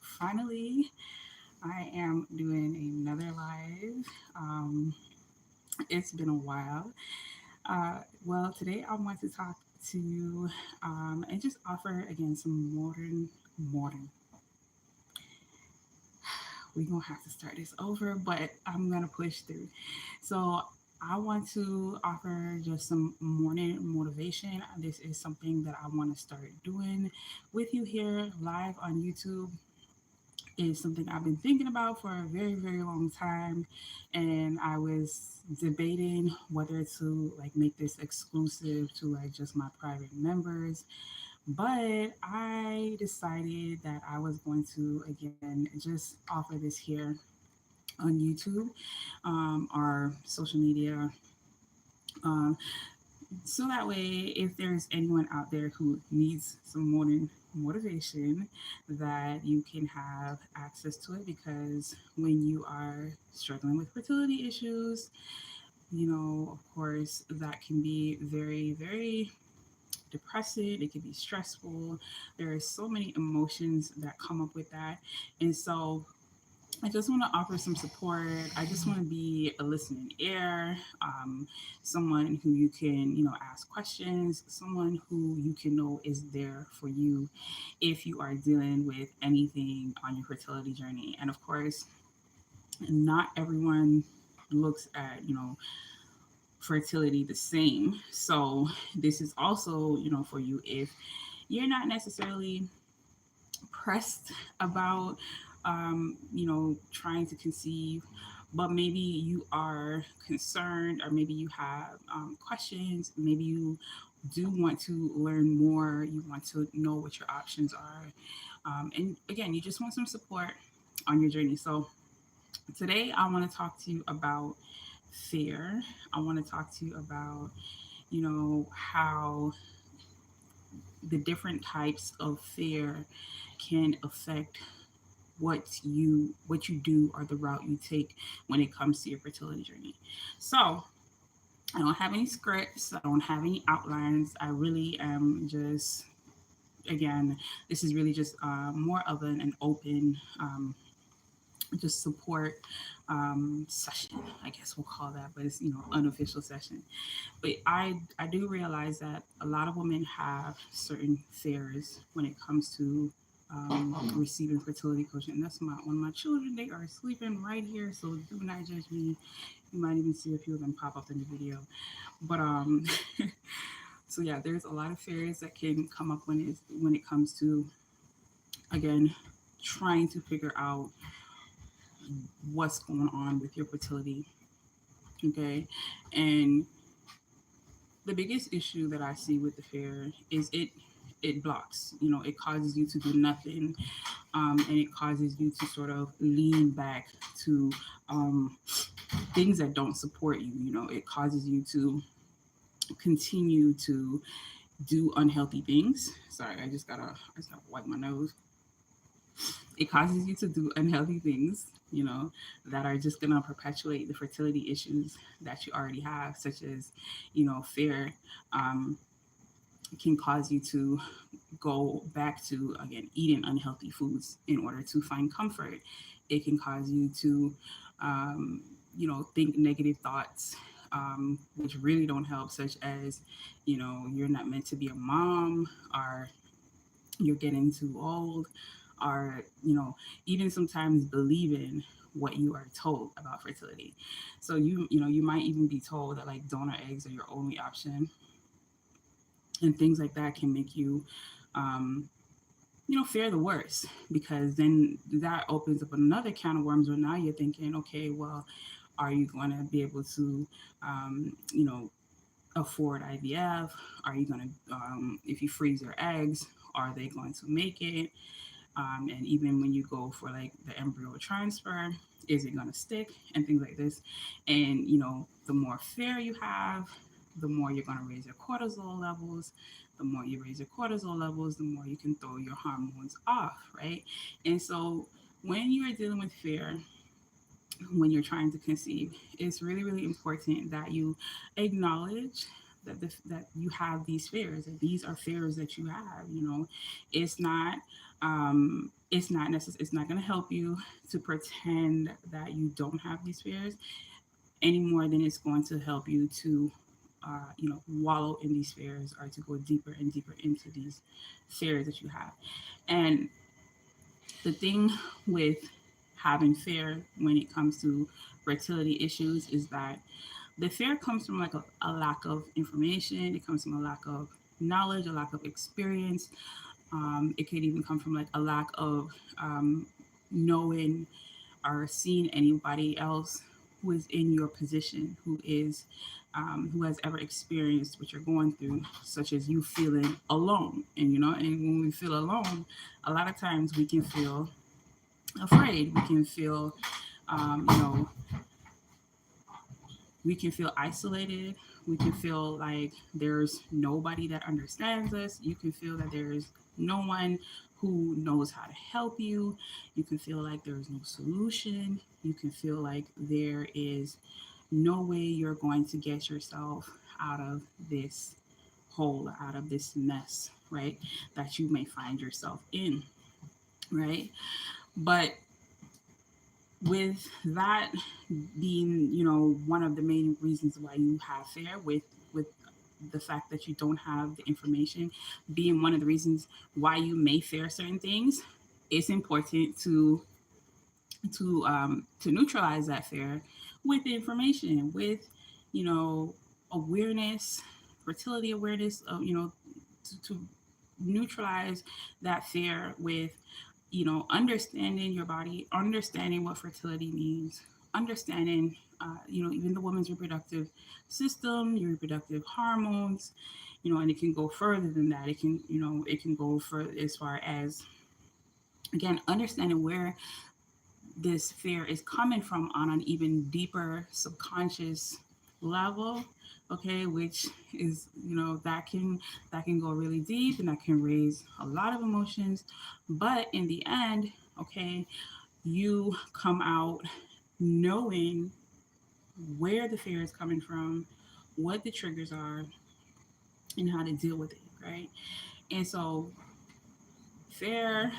Finally, I am doing another live. It's been a while. Today I want to talk to you and just offer again some modern. We're gonna have to start this over, but I'm gonna push through. So I want to offer just some morning motivation. This is something that I want to start doing with you here live on YouTube. Is something I've been thinking about for a very, very long time. And I was debating whether to like make this exclusive to like just my private members. But I decided that I was going to again just offer this here on YouTube, our social media, um, so that way, if there's anyone out there who needs some morning motivation, that you can have access to it. Because when you are struggling with fertility issues, of course, that can be very, very depressing. It can be stressful. There are so many emotions that come up with that. And so I just want to offer some support. I just want to be a listening ear, someone who you can, ask questions, someone who you can know is there for you if you are dealing with anything on your fertility journey. And of course, not everyone looks at, fertility the same. So this is also, for you if you're not necessarily pressed about trying to conceive, but maybe you are concerned, or maybe you have questions, maybe you do want to learn more, you want to know what your options are, and again, you just want some support on your journey. So today I want to talk to you about fear. I want to talk to you about how the different types of fear can affect what you do, or the route you take when it comes to your fertility journey. So I don't have any scripts, I don't have any outlines. I really am just, again, this is really just more of an open just support session, I guess we'll call that, but it's unofficial session. But I do realize that a lot of women have certain fears when it comes to receiving fertility coaching. And that's one of my children. They are sleeping right here, so do not judge me. You might even see a few of them pop up in the video. But so yeah, there's a lot of fears that can come up when it comes to, again, trying to figure out what's going on with your fertility. Okay, and the biggest issue that I see with the fear is it blocks. It causes you to do nothing, and it causes you to sort of lean back to things that don't support you. It causes you to continue to do unhealthy things. Sorry, I just gotta wipe my nose. It causes you to do unhealthy things, that are just going to perpetuate the fertility issues that you already have, such as, fear. Um, can cause you to go back to, again, eating unhealthy foods in order to find comfort. It can cause you to, um, think negative thoughts, which really don't help, such as, you're not meant to be a mom, or you're getting too old, or even sometimes believing what you are told about fertility. So you might even be told that like donor eggs are your only option, and things like that can make you um, fear the worst, because then that opens up another can of worms where now you're thinking, okay, well, are you going to be able to afford IVF? Are you going to, if you freeze your eggs, are they going to make it? And even when you go for like the embryo transfer, is it going to stick, and things like this? And the more fear you have, the more you're going to raise your cortisol levels. The more you raise your cortisol levels, the more you can throw your hormones off, right? And so when you are dealing with fear, when you're trying to conceive, it's really, really important that you acknowledge that you have these fears, that these are fears that you have. It's not It's not necessary. It's not going to help you to pretend that you don't have these fears any more than it's going to help you to, wallow in these fears or to go deeper and deeper into these fears that you have. And the thing with having fear when it comes to fertility issues is that the fear comes from like a lack of information. It comes from a lack of knowledge, a lack of experience. It could even come from like a lack of knowing or seeing anybody else who is in your position, who has ever experienced what you're going through, such as you feeling alone. And and when we feel alone, a lot of times we can feel afraid. We can feel, um, you know, we can feel isolated. We can feel like there's nobody that understands us. You can feel that there's no one who knows how to help you. You can feel like there's no solution. You can feel like there is no way you're going to get yourself out of this hole, out of this mess, right? That you may find yourself in, right? But with that being, one of the main reasons why you have fear, with the fact that you don't have the information being one of the reasons why you may fear certain things, it's important to neutralize that fear with information, with awareness, fertility awareness, to neutralize that fear with understanding your body, understanding what fertility means, understanding even the woman's reproductive system, your reproductive hormones, and it can go further than that. It can go for as far as, again, understanding where this fear is coming from on an even deeper subconscious level, okay, which is, that can go really deep, and that can raise a lot of emotions. But in the end, okay, you come out knowing where the fear is coming from, what the triggers are, and how to deal with it, right? And so fear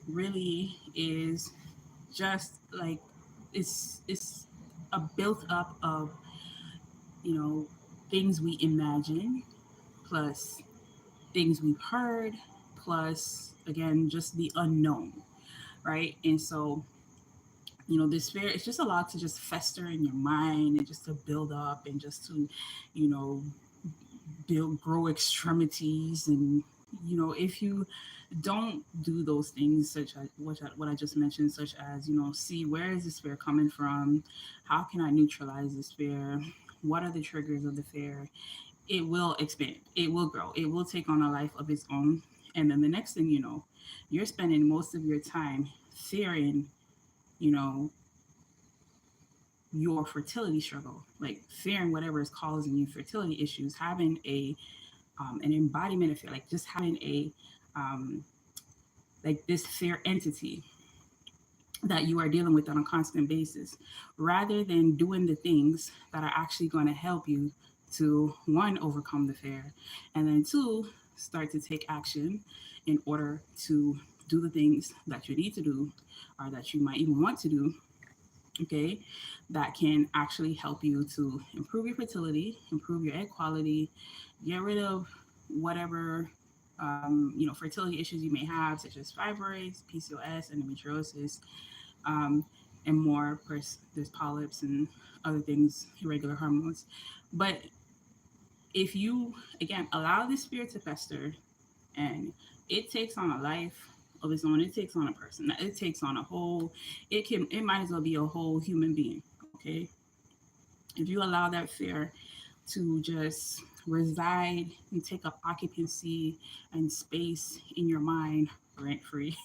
really is just like, it's a built up of, you know things we imagine, plus things we've heard, plus, again, just the unknown, right? And so, this fear, it's just allowed to just fester in your mind, and just to build up, and just to, you know grow extremities. And if you don't do those things, such as what I just mentioned, such as, see, where is this fear coming from, how can I neutralize this fear, what are the triggers of the fear, it will expand, it will grow, it will take on a life of its own. And then the next thing you know, you're spending most of your time fearing, you know your fertility struggle, like fearing whatever is causing you fertility issues, having an embodiment of fear, like just having a um, like this fear entity that you are dealing with on a constant basis, rather than doing the things that are actually going to help you to, one, overcome the fear, and then two, start to take action in order to do the things that you need to do, or that you might even want to do, okay, that can actually help you to improve your fertility, improve your egg quality, get rid of whatever fertility issues you may have, such as fibroids, PCOS, endometriosis, um, and more. Of course, there's polyps and other things, irregular hormones. But if you, again, allow this fear to fester, and it takes on a life of its own, it takes on a person, it takes on a whole, it might as well be a whole human being, okay? If you allow that fear to just reside and take up occupancy and space in your mind rent free,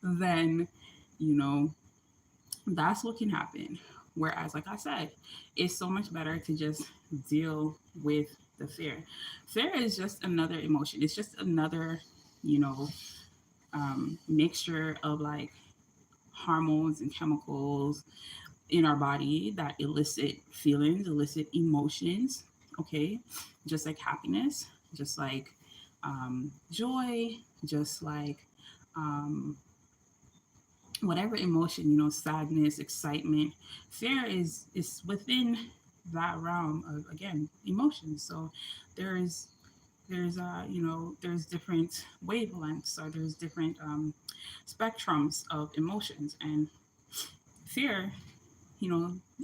then, you know, that's what can happen. Whereas, like I said, it's so much better to just deal with the fear. Fear is just another emotion. It's just another, you know, mixture of like hormones and chemicals in our body that elicit feelings, elicit emotions. Okay, just like happiness, just like joy, just like um, whatever emotion, sadness, excitement, fear is within that realm of, again, emotions. So there's there's different wavelengths, or there's different spectrums of emotions, and fear,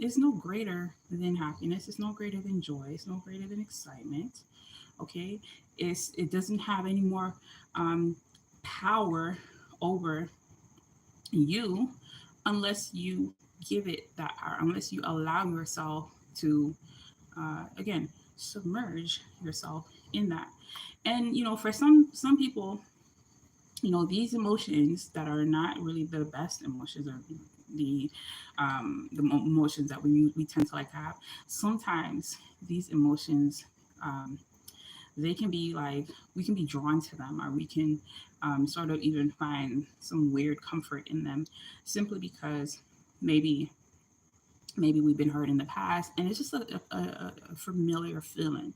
is no greater than happiness. It's no greater than joy. It's no greater than excitement. Okay, it doesn't have any more um, power over you unless you give it that power, unless you allow yourself to, again, submerge yourself in that. And for some people, these emotions that are not really the best emotions, or the emotions that we tend to like to have, sometimes these emotions, um, they can be like, we can be drawn to them, or we can sort of even find some weird comfort in them, simply because maybe we've been hurt in the past, and it's just a familiar feeling.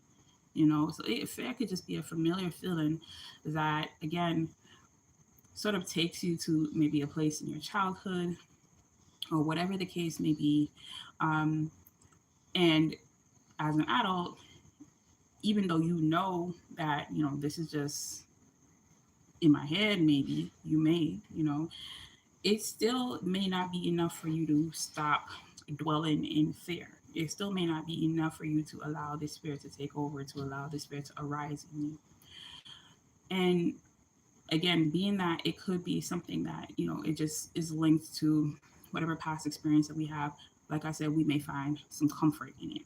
So fear could just be a familiar feeling that, again, sort of takes you to maybe a place in your childhood, or whatever the case may be. um, and as an adult, even though that this is just in my head, maybe it still may not be enough for you to stop dwelling in fear. It still may not be enough for you to allow the spirit to take over, to allow the spirit to arise in you. And again, being that it could be something that, it just is linked to whatever past experience that we have. Like I said, we may find some comfort in it.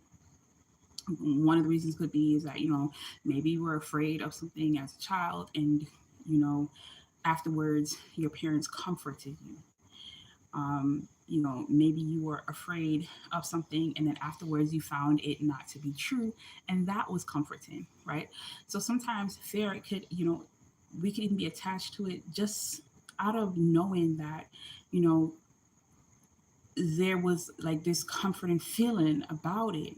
One of the reasons could be is that, maybe you were afraid of something as a child, and, you know, afterwards your parents comforted you. Maybe you were afraid of something, and then afterwards you found it not to be true, and that was comforting, right? So sometimes fear, it could, we could even be attached to it just out of knowing that, you know, there was like this comforting feeling about it,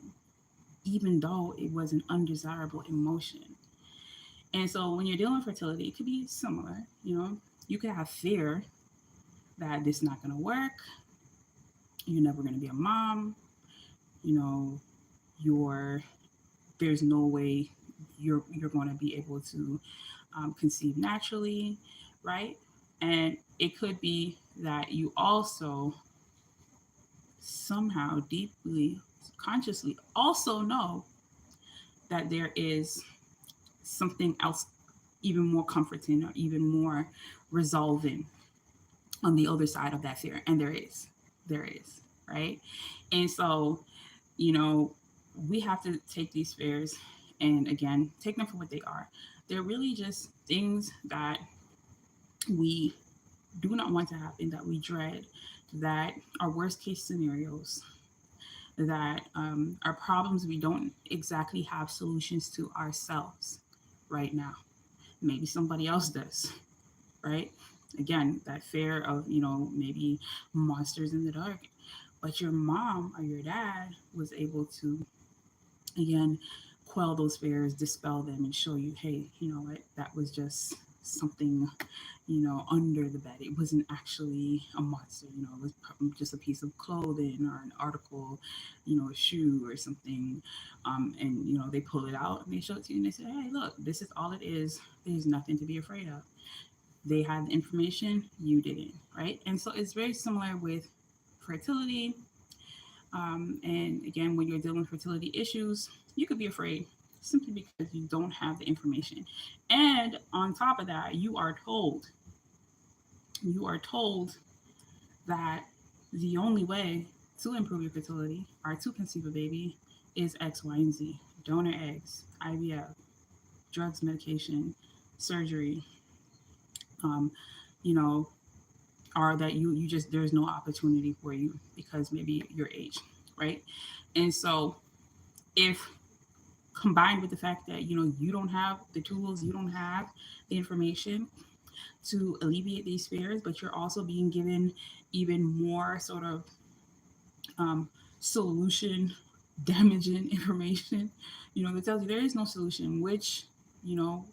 even though it was an undesirable emotion. And so when you're dealing with fertility, it could be similar. You could have fear that this is not going to work. You're never going to be a mom. You know, you're there's no way you're going to be able to conceive naturally, right? And it could be that you also somehow deeply, consciously also know that there is something else even more comforting, or even more resolving on the other side of that fear. And there is, right? And so, you know, we have to take these fears and, again, take them for what they are. They're really just things that we do not want to happen, that we dread, that are worst case scenarios, that are problems we don't exactly have solutions to ourselves right now. Maybe somebody else does, right? Again, that fear of, maybe monsters in the dark. But your mom or your dad was able to, again, quell those fears, dispel them, and show you, hey, you know what, that was just something, under the bed. It wasn't actually a monster. It was just a piece of clothing, or an article, a shoe or something. And, they pull it out and they show it to you, and they say, hey, look, this is all it is. There's nothing to be afraid of. They had the information, you didn't, right? And so it's very similar with fertility. And again, when you're dealing with fertility issues, you could be afraid simply because you don't have the information. And on top of that, you are told that the only way to improve your fertility, or to conceive a baby, is X, Y, and Z: donor eggs, IVF, drugs, medication, surgery, um, you know, or that you just, there's no opportunity for you because maybe your age, right? And so, if combined with the fact that you don't have the tools, you don't have the information to alleviate these fears, but you're also being given even more sort of solution damaging information, that tells you there is no solution, which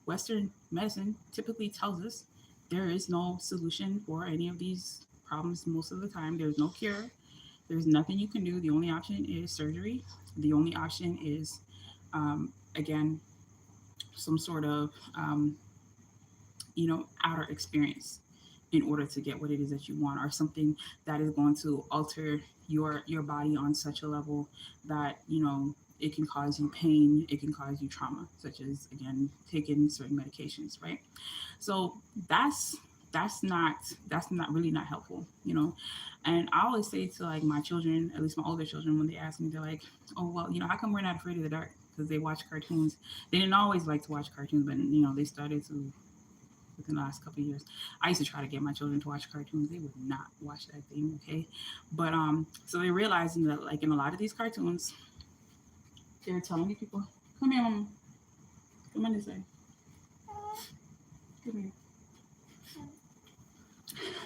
Western medicine typically tells us, there is no solution for any of these problems most of the time. There's no cure. There's nothing you can do. The only option is surgery. The only option is, again, some sort of, outer experience in order to get what it is that you want, or something that is going to alter your body on such a level that it can cause you pain, it can cause you trauma, such as, again, taking certain medications, right? So that's not really not helpful, and I always say to, like, my children, at least my older children, when they ask me, they're like, oh, well, how come we're not afraid of the dark? Because they watch cartoons. They didn't always like to watch cartoons, but they started to within the last couple of years. I used to try to get my children to watch cartoons. They would not watch that thing, okay? But so they're realizing that, like, in a lot of these cartoons, they're telling these people, come here, mama. Come on this way. Come here.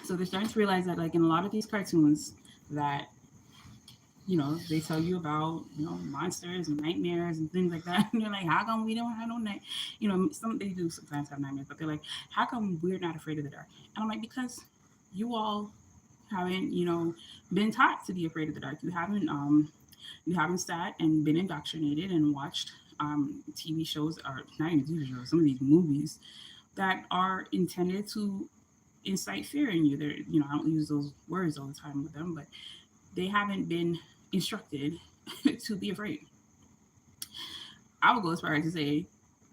So they're starting to realize that, like, in a lot of these cartoons, that they tell you about, monsters and nightmares and things like that. And you're like, how come we don't have no night? Some they do sometimes have nightmares, but they're like, how come we're not afraid of the dark? And I'm like, because you all haven't, been taught to be afraid of the dark. You haven't sat and been indoctrinated and watched TV shows, or not even TV shows, some of these movies that are intended to incite fear in you. They're, I don't use those words all the time with them, but they haven't been instructed to be afraid. I would go as far as to say,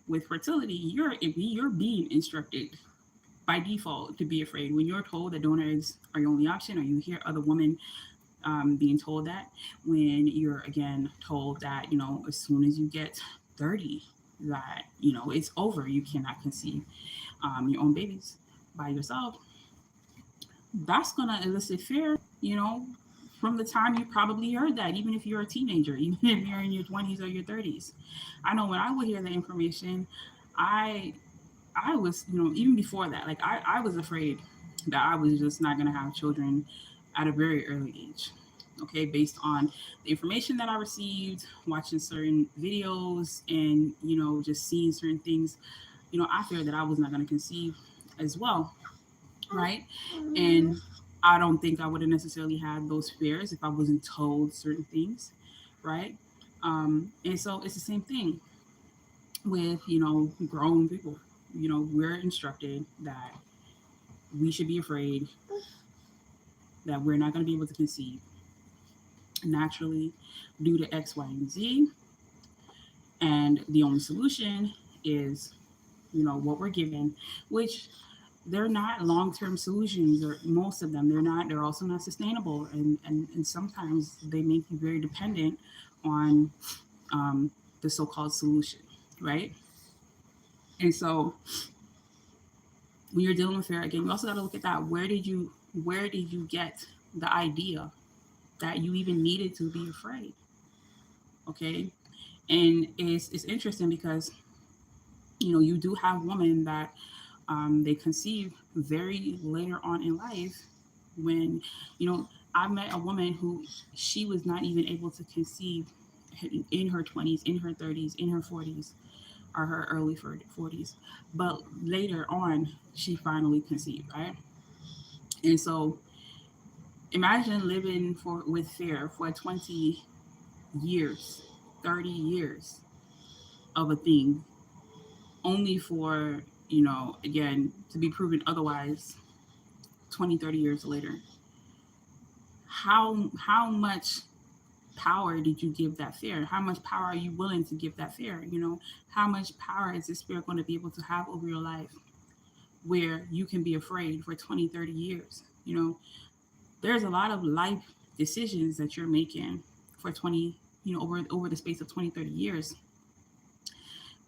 with fertility, you're being instructed by default to be afraid. When you're told that donor eggs are your only option, or you hear other women being told that, when you're, again, told that, as soon as you get 30, that, it's over, you cannot conceive your own babies by yourself, that's going to elicit fear, from the time you probably heard that, even if you're a teenager, even if you're in your 20s or your 30s. I know when I would hear the information, I was, even before that, like, I was afraid that I was just not going to have children at a very early age. Okay, based on the information that I received, watching certain videos, and, just seeing certain things, I feared that I was not going to conceive as well. Right. And I don't think I would have necessarily had those fears if I wasn't told certain things. Right. And so it's the same thing with, grown people. We're instructed that we should be afraid that we're not going to be able to conceive naturally due to X, Y, and Z. And the only solution is, what we're given, which they're not long-term solutions, or most of them, they're also not sustainable. And sometimes they make you very dependent on the so-called solution, right? And so when you're dealing with fear, again, you also got to look at that. Where did you get the idea that you even needed to be afraid? Okay. And it's interesting because, you do have women that they conceive very later on in life, when, I met a woman who, she was not even able to conceive in her 20s, in her 30s, in her 40s, or her early 40s. But later on, she finally conceived, right? And so imagine living with fear for 20 years, 30 years of a thing, only for, again, to be proven otherwise 20, 30 years later. How much power did you give that fear? How much power are you willing to give that fear? How much power is this fear going to be able to have over your life, where you can be afraid for 20, 30 years? There's a lot of life decisions that you're making for 20, over the space of 20, 30 years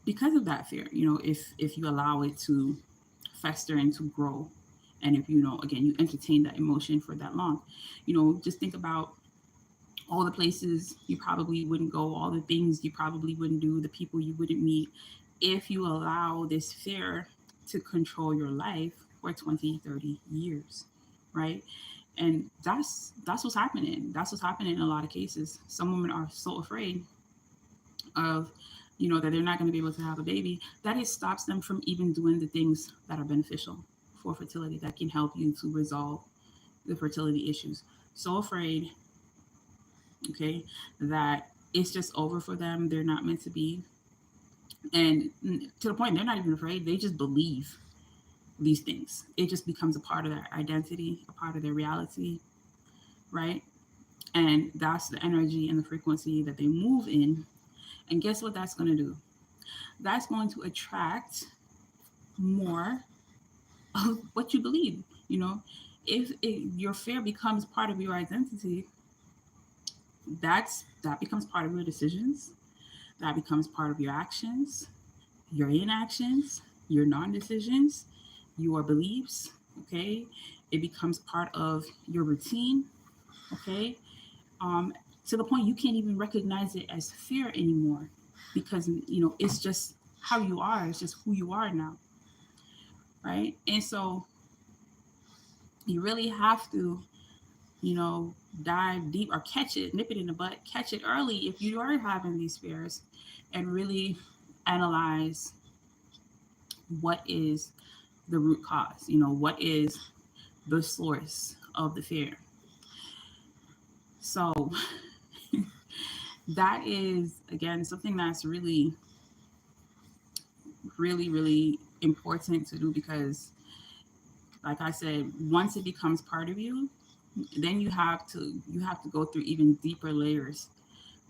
because of that fear. If you allow it to fester and to grow, and if, again, you entertain that emotion for that long, just think about all the places you probably wouldn't go, all the things you probably wouldn't do, the people you wouldn't meet, if you allow this fear to control your life for 20, 30 years, right? And that's what's happening. That's what's happening in a lot of cases. Some women are so afraid of, that they're not going to be able to have a baby, that it stops them from even doing the things that are beneficial for fertility that can help you to resolve the fertility issues. So afraid, okay, that it's just over for them. They're not meant to be. And to the point, they're not even afraid. They just believe these things. It just becomes a part of their identity, a part of their reality, right? And that's the energy and the frequency that they move in. And guess what that's going to do? That's going to attract more of what you believe. You know, if your fear becomes part of your identity, that becomes part of your decisions. That becomes part of your actions, your inactions, your non-decisions, your beliefs. Okay, it becomes part of your routine. Okay, to the point you can't even recognize it as fear anymore, because it's just how you are. It's just who you are now, right? And so you really have to, dive deep or catch it, nip it in the butt, catch it early if you are having these fears, and really analyze what is the root cause. What is the source of the fear. So that is, again, something that's really, really, really important to do, because like I said, once it becomes part of you, then you have to go through even deeper layers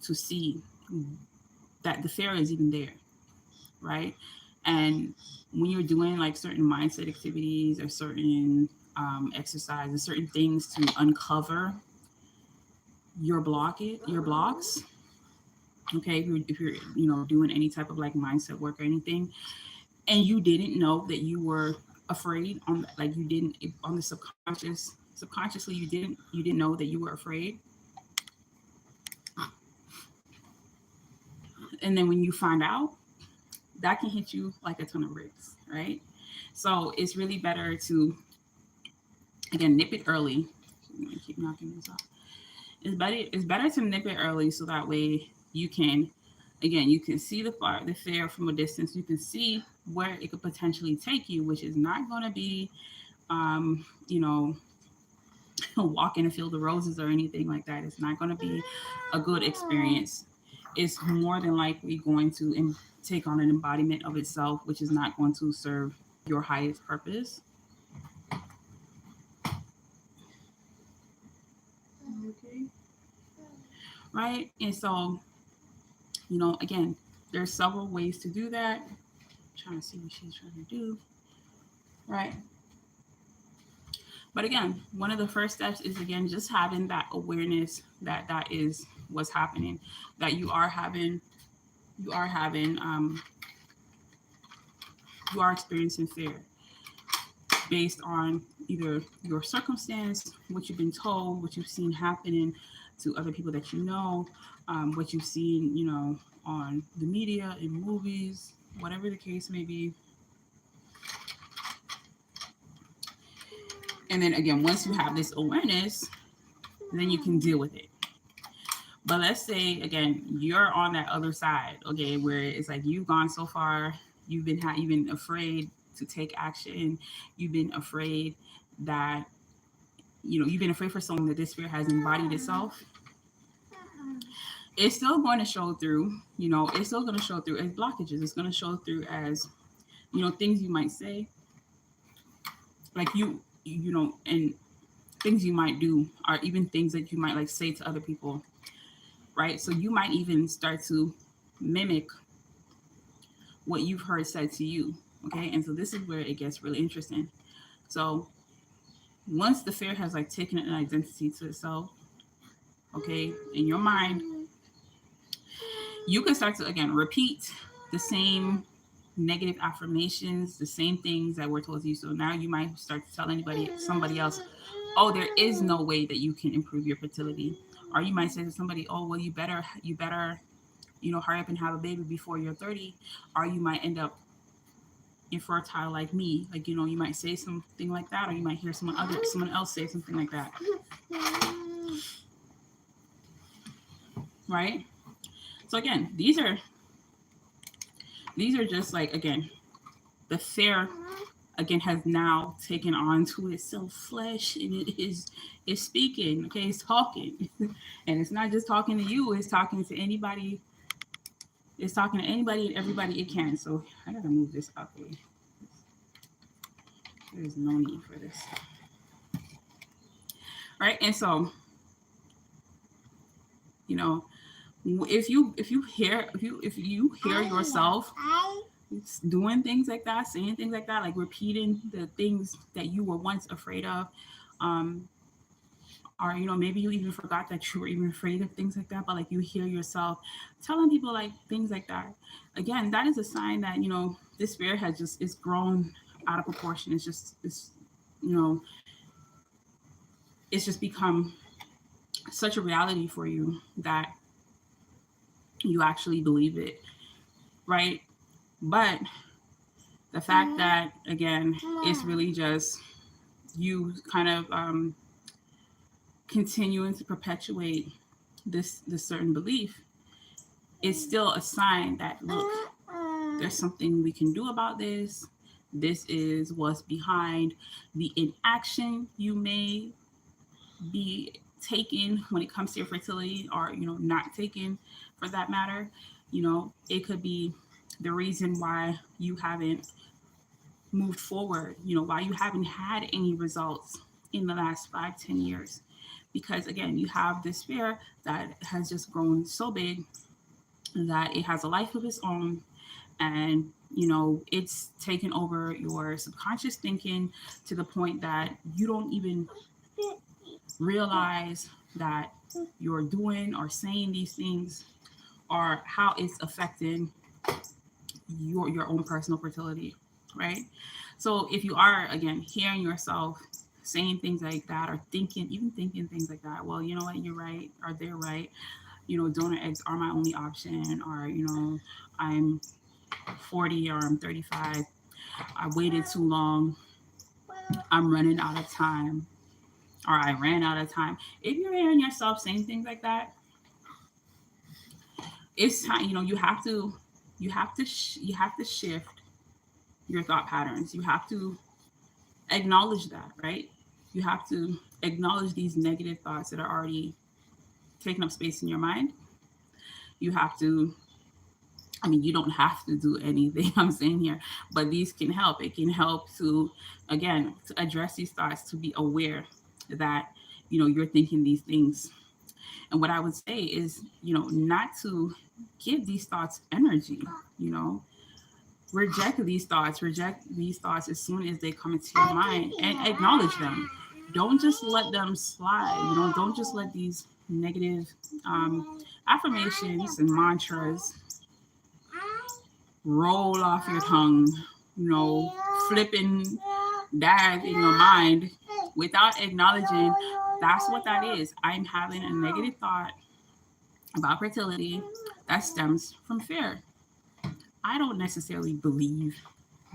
to see that the fear is even there, right? And when you're doing like certain mindset activities or certain exercises, certain things to uncover your blocks, okay, if you're doing any type of like mindset work or anything, and you didn't know that you were afraid, on like you didn't, on the subconsciously you didn't know that you were afraid, and then when you find out, that can hit you like a ton of bricks, right? So it's really better to, again, nip it early. I'm gonna keep knocking this off. It's better to nip it early, so that way you can, again, you can see the fear from a distance. You can see where it could potentially take you, which is not going to be, walk in a field of roses or anything like that. It's not going to be a good experience. It's more than likely going to take on an embodiment of itself, which is not going to serve your highest purpose. Okay. Right? And so, again, there's several ways to do that. I'm trying to see what she's trying to do. Right? But again, one of the first steps is, again, just having that awareness that is what's happening, that you are experiencing fear based on either your circumstance, what you've been told, what you've seen happening to other people that what you've seen, on the media, in movies, whatever the case may be. And then again, once you have this awareness, then you can deal with it. But let's say, again, you're on that other side, okay, where it's like you've gone so far, you've been afraid to take action, you've been afraid that, you've been afraid for so long that this fear has embodied itself. It's still going to show through, it's still going to show through as blockages. It's going to show through as, things you might say, like and things you might do, or even things that you might like say to other people, right? So you might even start to mimic what you've heard said to you, okay? And so this is where it gets really interesting. So once the fear has like taken an identity to itself, okay, in your mind, you can start to, again, repeat the same negative affirmations, the same things that were told to you. So now you might start to tell somebody else, oh, there is no way that you can improve your fertility. Or you might say to somebody, oh, well, you better, hurry up and have a baby before you're 30, or you might end up infertile like me. Like, you might say something like that, or you might hear someone else say something like that. Right? So again, these are just like, again, the fear again has now taken on to itself flesh, and it's speaking. Okay, it's talking. And it's not just talking to you, it's talking to anybody. It's talking to anybody and everybody it can. So I gotta move this out the way. There's no need for this. Right. And so, you know, if you hear yourself doing things like that, saying things like that, like repeating the things that you were once afraid of, or maybe you even forgot that you were even afraid of things like that, but like you hear yourself telling people like things like that, again, that is a sign that this spirit has just it's grown out of proportion. You know it's just become such a reality for you that you actually believe it, right? But the fact that, again, it's really just you kind of continuing to perpetuate this certain belief is still a sign that, look, there's something we can do about this. This is what's behind the inaction you may be taking when it comes to your fertility, or not taking for that matter. It could be the reason why you haven't moved forward, why you haven't had any results in the last 5-10 years, because again, you have this fear that has just grown so big that it has a life of its own, and it's taken over your subconscious thinking to the point that you don't even realize that you're doing or saying these things, or how it's affecting your own personal fertility, right? So if you are, again, hearing yourself saying things like that, or thinking things like that, well, you know what, you're right, or they're right, donor eggs are my only option, or I'm 40 or I'm 35, I waited too long, I'm running out of time, or I ran out of time. If you're hearing yourself saying things like that, it's time. You have to shift your thought patterns. You have to acknowledge that, right? You have to acknowledge these negative thoughts that are already taking up space in your mind. You have to, you don't have to do anything I'm saying here, but these can help. It can help to, again, to address these thoughts, to be aware that, you're thinking these things. And what I would say is, not to give these thoughts energy, reject these thoughts as soon as they come into your mind, and acknowledge them. Don't just let them slide. Don't just let these negative affirmations and mantras roll off your tongue, flipping that in your mind without acknowledging that's what that is. I'm having a negative thought about fertility that stems from fear. I don't necessarily believe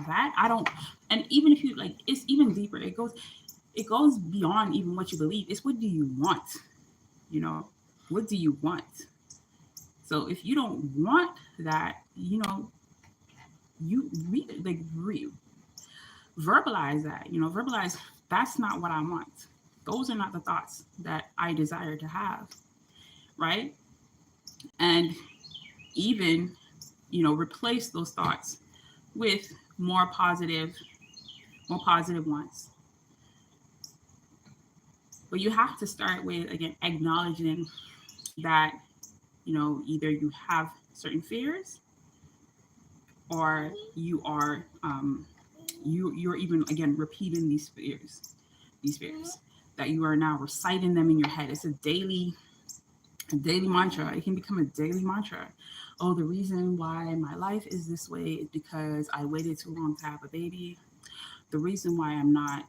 that. I don't, and even if you like, it's even deeper. It goes beyond even what you believe. It's what do you want? What do you want? So if you don't want that, you verbalize that. Verbalize, that's not what I want. Those are not the thoughts that I desire to have, right? And even, replace those thoughts with more positive ones. But you have to start with, again, acknowledging that, either you have certain fears, or you are, you're even, again, repeating these fears, that you are now reciting them in your head. It's a daily mantra. It can become a daily mantra. Oh, the reason why my life is this way is because I waited too long to have a baby. The reason why I'm not,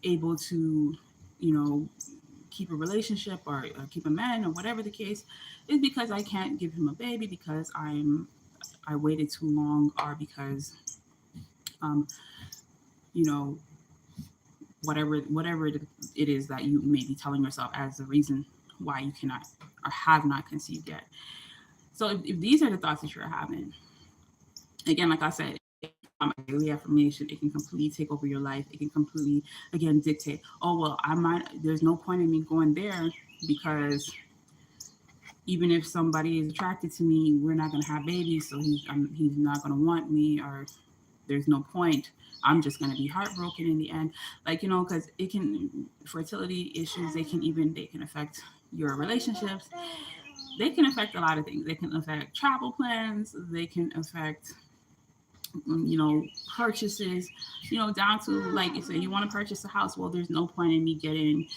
able to, keep a relationship, or keep a man, or whatever the case, is because I can't give him a baby because I waited too long, or because, whatever it is that you may be telling yourself as the reason why you cannot or have not conceived yet. So if these are the thoughts that you're having, again, like I said, a daily affirmation, it can completely take over your life. It can completely, again, dictate, oh, well, there's no point in me going there because even if somebody is attracted to me, we're not going to have babies. So he's not going to want me, or there's no point. I'm just going to be heartbroken in the end. Like, because fertility issues, they can affect your relationships. They can affect a lot of things. They can affect travel plans. They can affect, purchases, down to, like, you say you want to purchase a house. Well, there's no point in me getting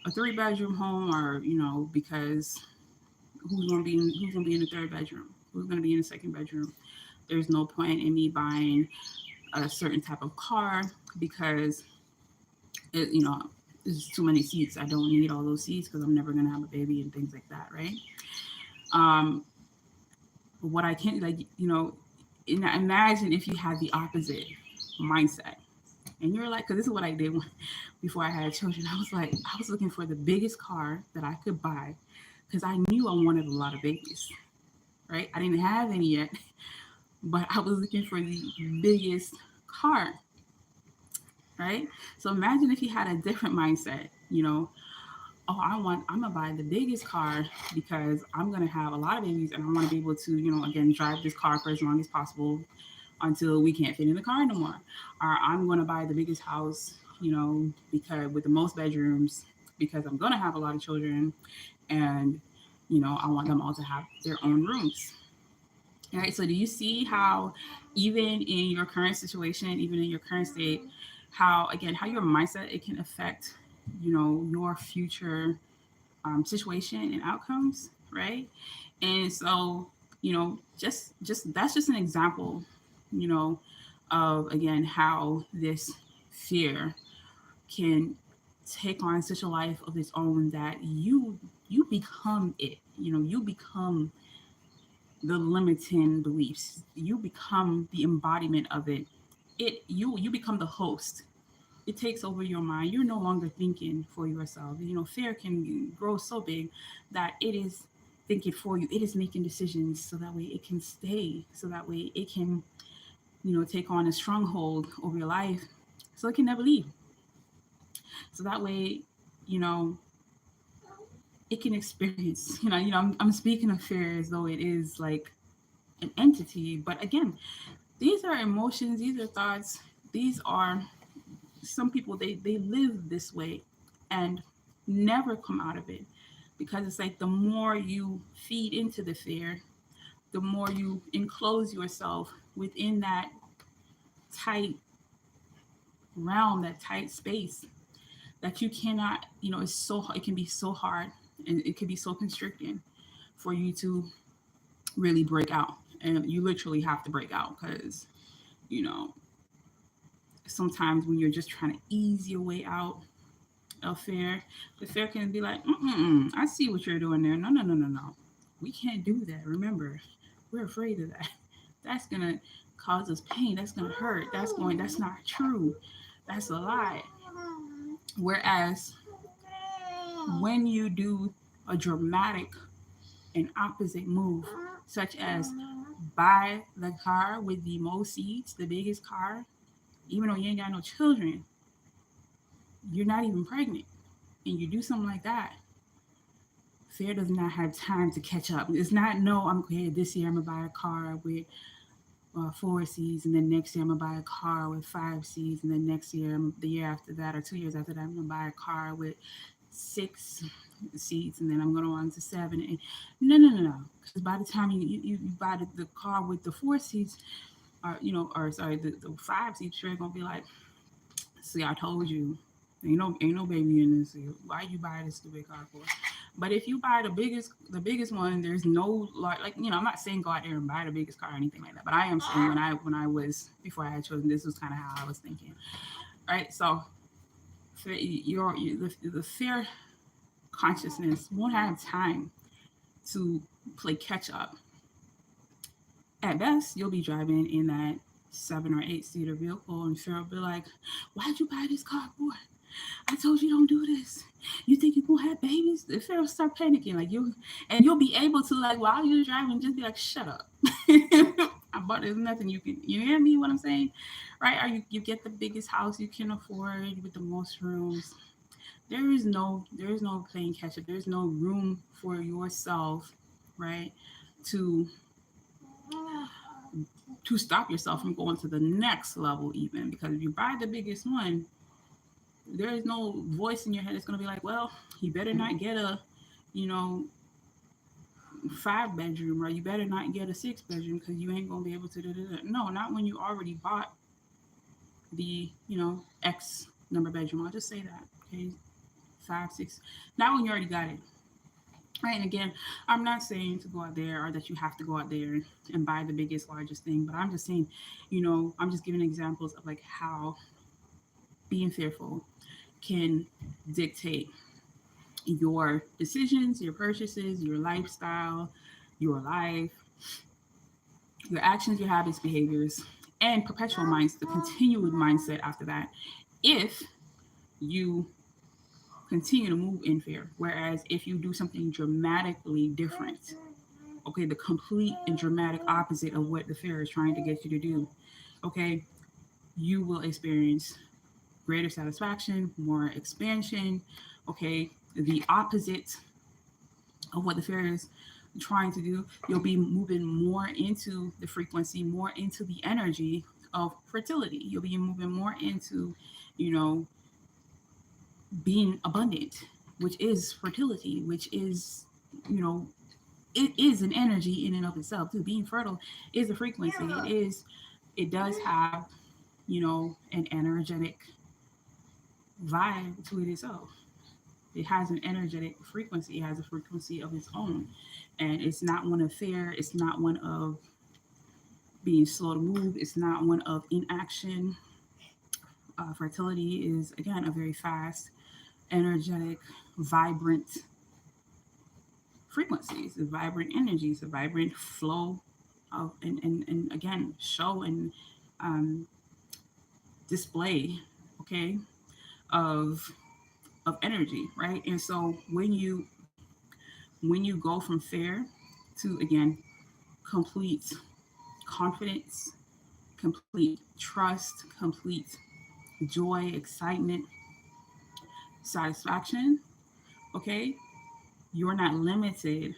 a 3-bedroom home, or, because who's going to be in the 3rd bedroom? Who's going to be in the 2nd bedroom? There's no point in me buying a certain type of car because there's too many seats. I don't need all those seats because I'm never going to have a baby and things like that, right? What I can, imagine if you had the opposite mindset. And you're like, because this is what I did before I had children. I was looking for the biggest car that I could buy because I knew I wanted a lot of babies, right? I didn't have any yet, but I was looking for the biggest car, right? So imagine if you had a different mindset, I'm gonna buy the biggest car because I'm gonna have a lot of babies and I want to be able to, again, drive this car for as long as possible until we can't fit in the car no more. Or I'm gonna buy the biggest house, because with the most bedrooms, because I'm gonna have a lot of children, and I want them all to have their own rooms. All right. So do you see how even in your current situation, even in your current state, how your mindset, it can affect, your future situation and outcomes, right? And so, just that's just an example, of, again, how this fear can take on such a life of its own that you become it. You become the limiting beliefs. You become the embodiment of it. You become the host. It takes over your mind. You're no longer thinking for yourself. Fear can grow so big that it is thinking for you. It is making decisions so that way it can stay. So that way it can, take on a stronghold over your life. So it can never leave. So that way, it can experience. I'm speaking of fear as though it is like an entity, but again, these are emotions. These are thoughts. These are some people, they live this way and never come out of it, because it's like the more you feed into the fear, the more you enclose yourself within that tight realm, that tight space, that you cannot, it can be so hard and it can be so constricting for you to really break out. And you literally have to break out because, sometimes when you're just trying to ease your way out of fear, the fear can be like, I see what you're doing there. No. We can't do that. Remember, we're afraid of that. That's going to cause us pain. That's going to hurt. That's not true. That's a lie. Whereas when you do a dramatic and opposite move, such as buy the car with the most seats, the biggest car, even though you ain't got no children, you're not even pregnant, and you do something like that, fear does not have time to catch up. It's not, no, I'm okay, this year I'm gonna buy a car with 4 seats, and then next year I'm gonna buy a car with 5 seats, and then next year, the year after that, or 2 years after that, I'm gonna buy a car with 6 seats, and then I'm going on to 7. And no. Because by the time you buy the car with the 4 seats, the 5 seats, you're gonna be like, see, I told you, ain't no baby in this. Why you buy this stupid car for? But if you buy the biggest one, there's no I'm not saying go out there and buy the biggest car or anything like that. But I am saying when I was, before I had children, this was kind of how I was thinking, right? So the fear consciousness won't have time to play catch up. At best, you'll be driving in that 7 or 8 seater vehicle, and fear will be like, "Why'd you buy this car for? I told you don't do this. You think you gonna have babies?" The fear will start panicking, you'll be able to, while you're driving, just be like, "Shut up." but there's nothing you can, you hear me what I'm saying? Right? Are you get the biggest house you can afford with the most rooms. There is no playing catch up. There's no room for yourself, right? To to stop yourself from going to the next level even, because if you buy the biggest one, there is no voice in your head that's going to be like, well, you better not get a, you know, 5 bedroom, or you better not get a 6 bedroom because you ain't going to be able to do that. No, not when you already bought the, X number bedroom. I'll just say that. Okay. 5 6, not when you already got it. Right. And again, I'm not saying to go out there or that you have to go out there and buy the biggest, largest thing, but I'm just saying, I'm just giving examples of like how being fearful can dictate your decisions, your purchases, your lifestyle, your life, your actions, your habits, behaviors, and perpetual minds, the continued mindset after that, if you continue to move in fear. Whereas if you do something dramatically different, okay, the complete and dramatic opposite of what the fear is trying to get you to do, okay, you will experience greater satisfaction, more expansion, okay, the opposite of what the fear is trying to do. You'll be moving more into the frequency, more into the energy of fertility. You'll be moving more into, you know, being abundant, which is fertility, which is, it is an energy in and of itself too. Being fertile is a frequency. It does have, an energetic vibe to it itself. It has an energetic frequency. It has a frequency of its own. And it's not one of fear. It's not one of being slow to move. It's not one of inaction. Fertility is, again, a very fast, energetic, vibrant frequencies, a vibrant energies, a vibrant flow of, and again, show and display, okay, of energy, right? And so when you go from fear to, again, complete confidence, complete trust, complete joy, excitement, satisfaction, okay, you're not limited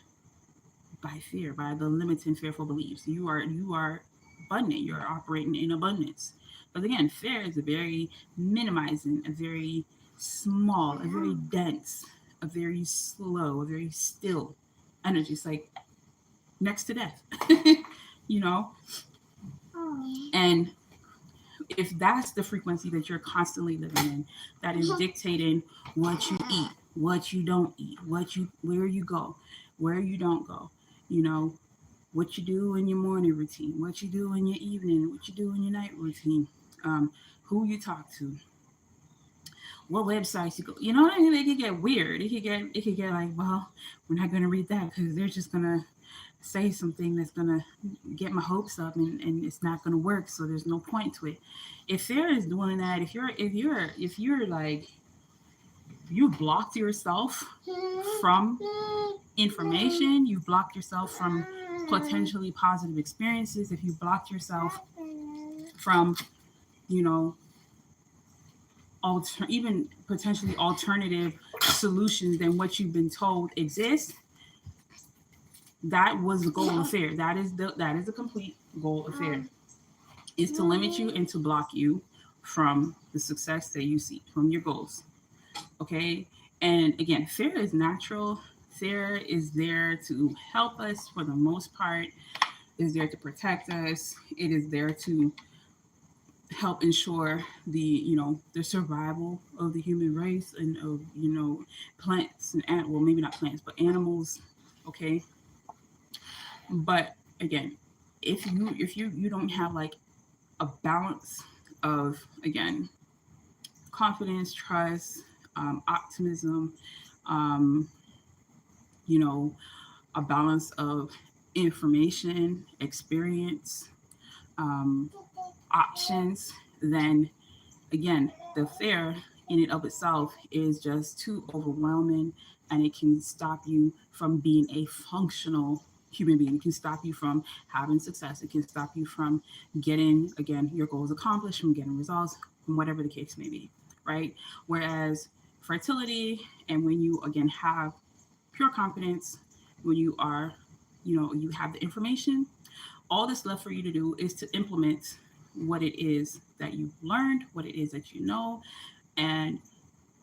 by fear, by the limiting fearful beliefs. You are abundant. You're operating in abundance. But again, fear is a very minimizing, a very small, a very dense, a very slow, a very still energy. It's like next to death, you know? And if that's the frequency that you're constantly living in, that is dictating what you eat, what you don't eat, where you go, where you don't go, you know, what you do in your morning routine, what you do in your evening, what you do in your night routine, who you talk to, what websites you go. You know what I mean? It could get weird. It could get like, well, we're not gonna read that because they're just gonna say something that's gonna get my hopes up, and it's not gonna work. So there's no point to it. If fear is doing that, if you're like, you blocked yourself from information, you blocked yourself from potentially positive experiences, if you blocked yourself from, you know, even potentially alternative solutions than what you've been told exist, that was the goal of fear. That is the complete goal of fear, is to limit you and to block you from the success that you seek, from your goals. Okay. And again, fear is natural. Fear is there to help us for the most part. It is there to protect us. It is there to help ensure the survival of the human race and of plants and well, maybe not plants but animals. Okay. But again, if you don't have like a balance of, again, confidence, trust, optimism, um, you know, a balance of information, experience, um, options, then again, the fear in and of itself is just too overwhelming, and it can stop you from being a functional human being. It can stop you from having success. It can stop you from getting, again, your goals accomplished, from getting results, from whatever the case may be, right? Whereas fertility, and when you, again, have pure confidence, when you are, you have the information, all that's left for you to do is to implement what it is that you've learned, what it is that you know, and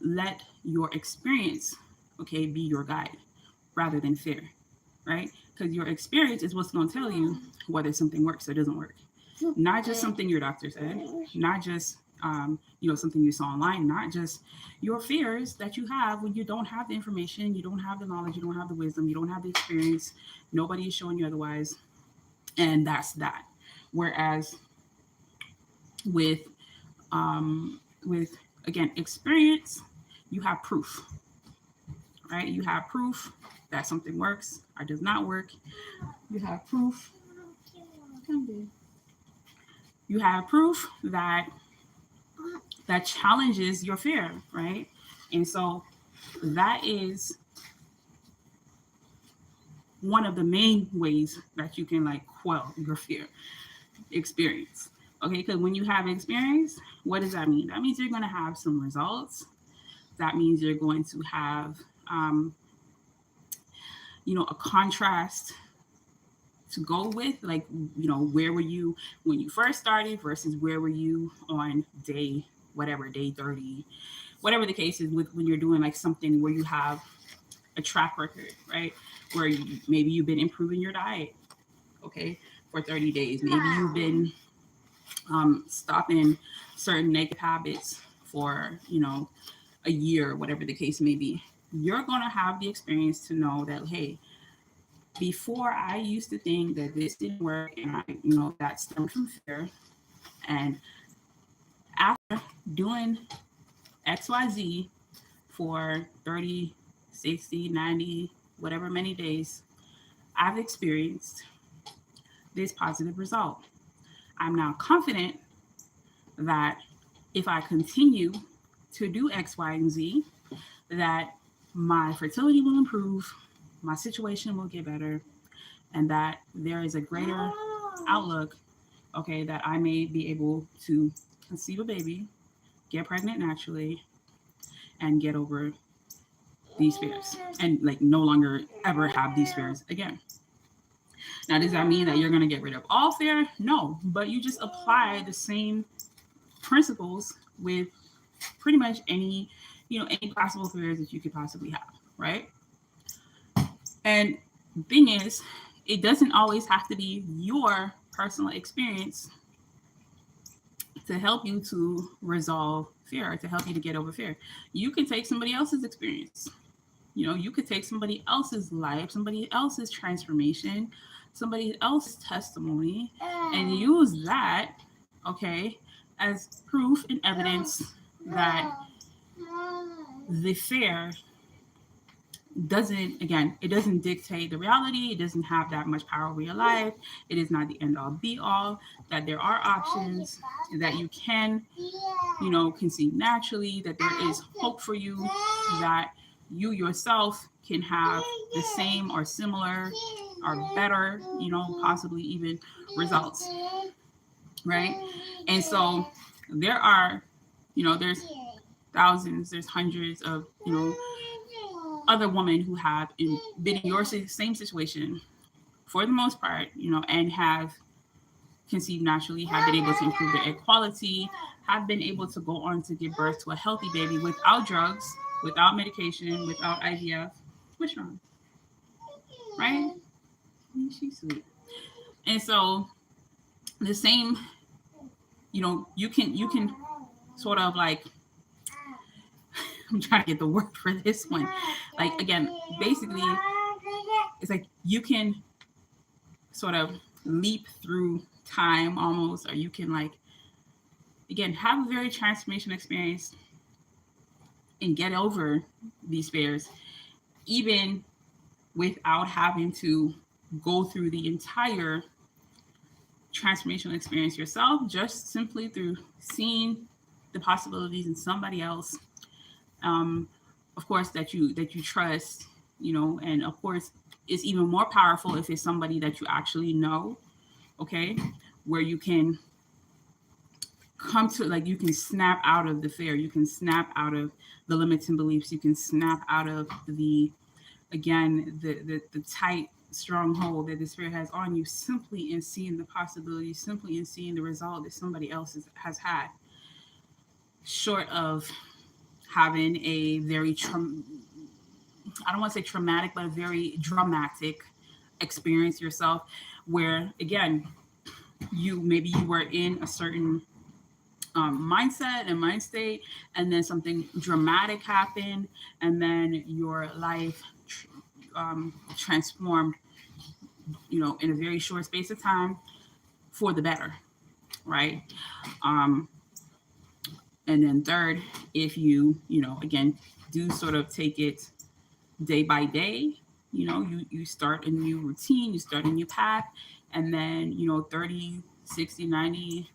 let your experience, okay, be your guide rather than fear, right? Because your experience is what's going to tell you whether something works or doesn't work. Not just something your doctor said, not just something you saw online, not just your fears that you have when you don't have the information, you don't have the knowledge, you don't have the wisdom, you don't have the experience. Nobody is showing you otherwise, and that's that. Whereas with again experience, you have proof, right? You have proof that something works or does not work. You have proof. You have proof that challenges your fear, right? And so that is one of the main ways that you can like quell your fear. Experience. Okay, because when you have experience, what does that mean? That means you're going to have some results. That means you're going to have a contrast to go with, like, where were you when you first started versus where were you on day 30, whatever the case is, with when you're doing like something where you have a track record, right? Where maybe you've been improving your diet, okay, for 30 days. Maybe you've been stopping certain negative habits for, a year, whatever the case may be. You're going to have the experience to know that, hey, before I used to think that this didn't work, and that stemmed from fear. And after doing XYZ for 30, 60, 90, whatever many days, I've experienced this positive result. I'm now confident that if I continue to do X, Y, and Z, that my fertility will improve, my situation will get better, and that there is a greater outlook, okay, that I may be able to conceive a baby, get pregnant naturally, and get over these fears, and like no longer ever have these fears again. Now, does that mean that you're going to get rid of all fear? No, but you just apply the same principles with pretty much any possible fears that you could possibly have, right? And the thing is, it doesn't always have to be your personal experience to help you to resolve fear, or to help you to get over fear. You can take somebody else's experience. You could take somebody else's life, somebody else's transformation, somebody else's testimony, and use that, okay, as proof and evidence that the fear doesn't dictate the reality. It doesn't have that much power over your life. It is not the end all be all, that there are options, that you can, conceive naturally, that there is hope for you, that you yourself can have the same or similar or better, possibly even results, right? And so there are, there's thousands, there's hundreds of, other women who have been in your same situation for the most part, and have conceived naturally, have been able to improve their egg quality, have been able to go on to give birth to a healthy baby without drugs, without medication, without IVF. What's wrong? Right? She's sweet. And so the same, you can sort of like, I'm trying to get the word for this one. Like, again, basically, it's like you can sort of leap through time almost, or you can, like, again, have a very transformational experience and get over these fears, even without having to go through the entire transformational experience yourself, just simply through seeing the possibilities in somebody else. Of course, that you trust, and of course, It's even more powerful if it's somebody that you actually know, okay, where you can come to, like, you can snap out of the fear, you can snap out of the limiting beliefs, you can snap out of the, again, the tight stronghold that the spirit has on you, simply in seeing the possibility, simply in seeing the result that somebody else has had, short of having a very I don't want to say traumatic, but a very dramatic experience yourself, where again, maybe you were in a certain mindset and mind state, and then something dramatic happened, and then your life transformed, in a very short space of time for the better, right? Um, and then third, if again, do sort of take it day by day, you start a new routine, you start a new path, and then 30, 60, 90,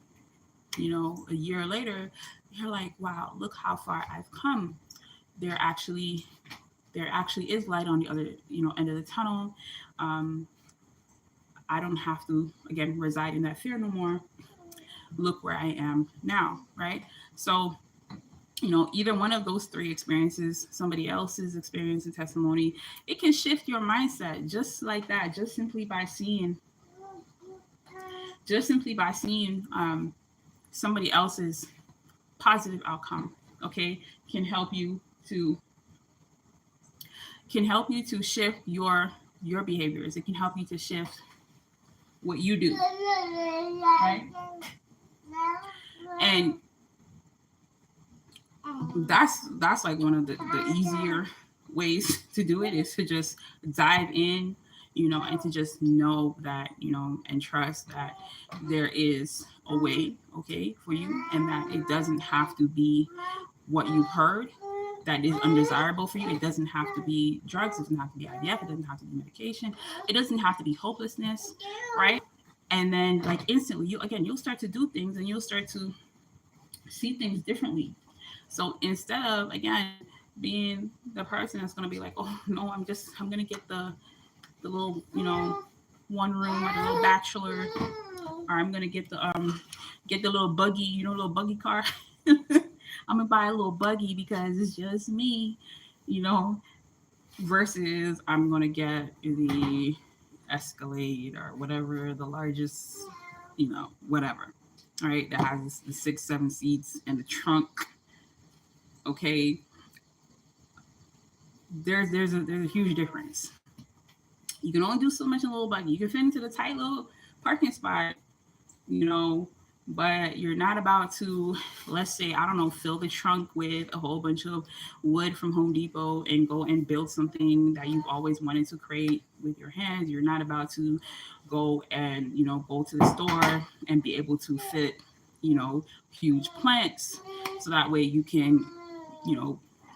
a year later, you're like, wow, look how far I've come. There actually is light on the other end of the tunnel. I don't have to, again, reside in that fear no more. Look where I am now, right? So either one of those three experiences, somebody else's experience and testimony, it can shift your mindset just like that, just simply by seeing somebody else's positive outcome, okay, can help you to shift your behaviors. It can help you to shift what you do, right? And that's like one of the easier ways to do it, is to just dive in, and to just know that, and trust that there is a way, okay, for you, and that it doesn't have to be what you heard that is undesirable for you. It doesn't have to be drugs, it doesn't have to be IVF, it doesn't have to be medication, it doesn't have to be hopelessness, right? And then, like, instantly, you'll start to do things, and you'll start to see things differently. So instead of, again, being the person that's going to be like, oh no, I'm going to get the little, one room, or the little bachelor, or I'm going to get the little buggy, little buggy car. I'm going to buy a little buggy because it's just me, versus I'm going to get the Escalade or whatever, the largest, whatever, right? That has the 6-7 seats and the trunk. Okay, there's a huge difference. You can only do so much in a little buggy. You can fit into the tight little parking spot, but you're not about to, let's say, I don't know, fill the trunk with a whole bunch of wood from Home Depot and go and build something that you've always wanted to create with your hands. You're not about to go and, go to the store and be able to fit, huge plants, so that way you can,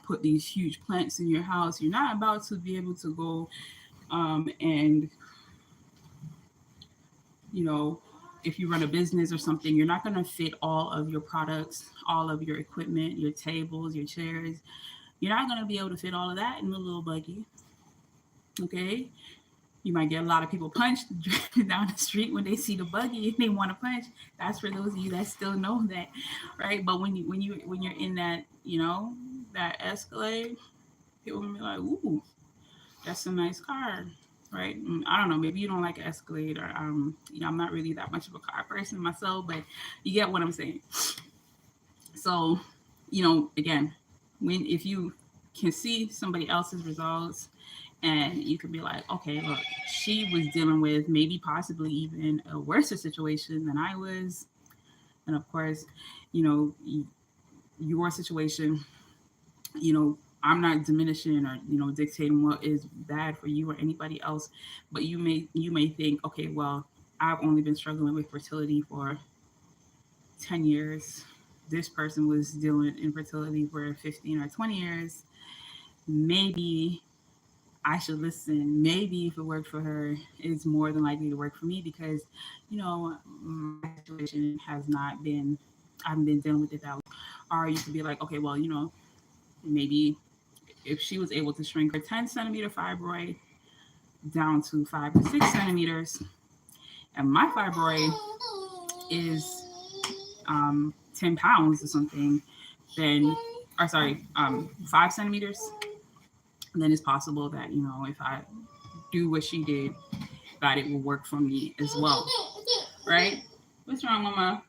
put these huge plants in your house. You're not about to be able to go and, if you run a business or something, you're not going to fit all of your products, all of your equipment, your tables, your chairs. You're not going to be able to fit all of that in the little buggy. Okay? You might get a lot of people punched driving down the street when they see the buggy and they want to punch. That's for those of you that still know that, right? But when you're in that, that Escalade, people will be like, ooh, that's a nice car, right? I don't know, maybe you don't like Escalade, or I'm not really that much of a car person myself, but you get what I'm saying. So, again, if you can see somebody else's results, and you could be like, okay, look, she was dealing with maybe possibly even a worse situation than I was, and of course, your situation, I'm not diminishing or dictating what is bad for you or anybody else, but you may think, okay, well, I've only been struggling with fertility for 10 years. This person was dealing with infertility for 15 or 20 years. Maybe I should listen. Maybe if it worked for her, it's more than likely to work for me, because my situation has not been, I haven't been dealing with it that long. Or you could be like, okay, well, maybe if she was able to shrink her 10 centimeter fibroid, down to 5 to 6 centimeters, and my fibroid is 10 pounds or something, then, or sorry, 5 centimeters, then it's possible that, you know, if I do what she did, that it will work for me as well, right? What's wrong, Mama?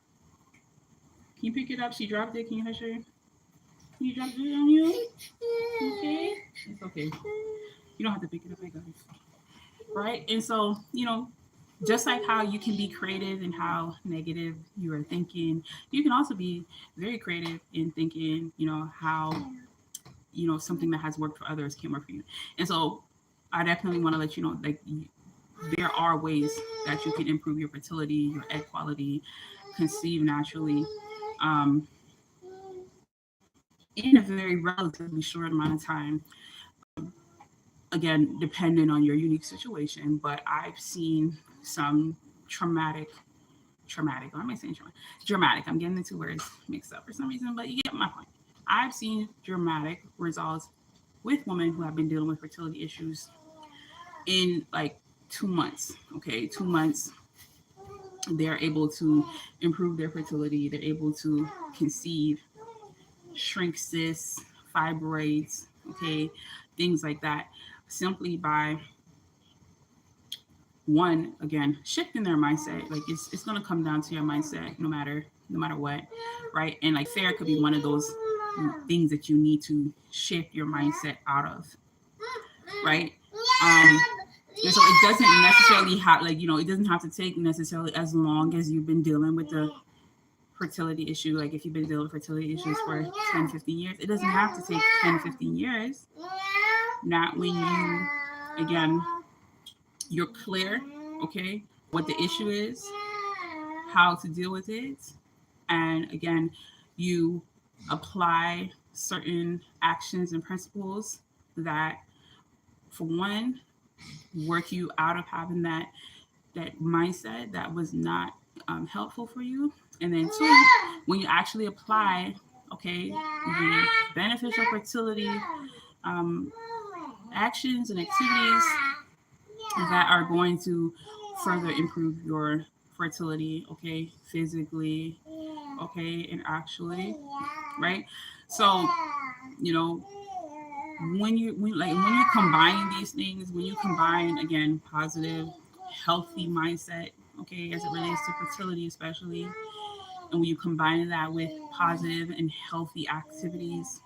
Can you pick it up? She dropped it. Can you hush her? Can you drop it on you? Okay. It's okay. You don't have to pick it up, I got it. Right? And so, you know, just like how you can be creative in how negative you are thinking, you can also be very creative in thinking, you know, how, you know, something that has worked for others can work for you. And so I definitely want to let you know, like, there are ways that you can improve your fertility, your egg quality, conceive naturally, in a very relatively short amount of time. Again, depending on your unique situation, but I've seen some traumatic, or am I saying dramatic? I'm getting the two words mixed up for some reason, but you get my point. I've seen dramatic results with women who have been dealing with fertility issues in like 2 months. Okay, 2 months, they're able to improve their fertility, they're able to conceive, shrink cysts, fibroids, okay, things like that, simply by one, again, shifting their mindset. Like it's going to come down to your mindset no matter what, right? And like fair could be one of those things that you need to shift your mindset out of, right? And so it doesn't necessarily have, like, you know, it doesn't have to take necessarily as long as you've been dealing with the fertility issue. Like if you've been dealing with fertility issues for 10, 15 years, it doesn't have to take 10, 15 years. Not when you, again, you're clear, okay, what the issue is, how to deal with it, and again, you apply certain actions and principles that, for one, work you out of having that mindset that was not helpful for you, and then two, when you actually apply, okay, the beneficial fertility actions and activities that are going to further improve your fertility, okay, physically, okay, and actually, right? So, you know, when you combine these things, when you combine, again, positive, healthy mindset, okay, as it relates to fertility especially, and when you combine that with positive and healthy activities,